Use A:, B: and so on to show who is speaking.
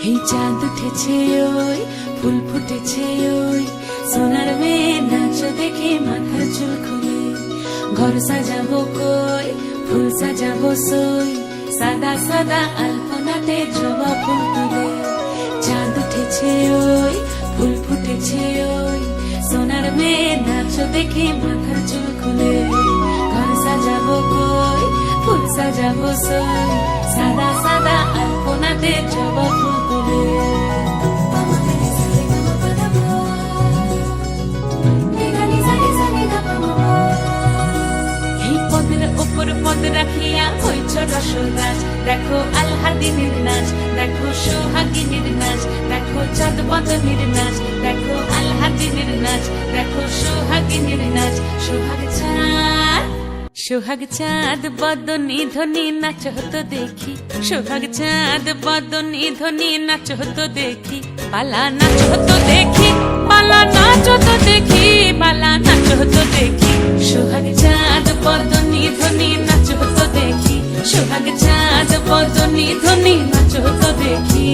A: এই চাঁদ উঠেছে ওই ফুল ফুটেছে ওই সোনার মেয়ে নাচ দেখে মাথার চুল খুলে ঘর সাজাবো কই ফুল সাজাবো সই সাদা সাদা আলপনাতে জবা ফুল তুলে চাঁদ উঠেছে ওই ফুল ফুটেছে ওই সোনার মেয়ে নাচ দেখে মাথার চুল খুলে ঘর সাজাবো কই ফুল সাজাবো সই সাদা সাদা আলপনাতে জবা ফুল তুলে পদ রাখিয়া হইছ রসরাজ দেখো আলহাদিনীর নাচ দেখো সোহাগিনীর নাচ দেখো চাঁদ বদনীর নাচ দেখো আলহাদিনীর নাচ দেখো সোহাগিনীর নাচ সোহাগ চাঁদ বদনী ধ্বনি নাচ হতো দেখি সোহাগ চাঁদ বদনী ধ্বনি নাচ হতো দেখি পালা নাচ হতো দেখি পালা নাচ হতো দেখি পালা নাচ হতো দেখি সোহাগ চাঁদ বদনী ধ্বনি নাচ হতো দেখি সোহাগ চাঁদ বদনী ধ্বনি নাচ হতো দেখি।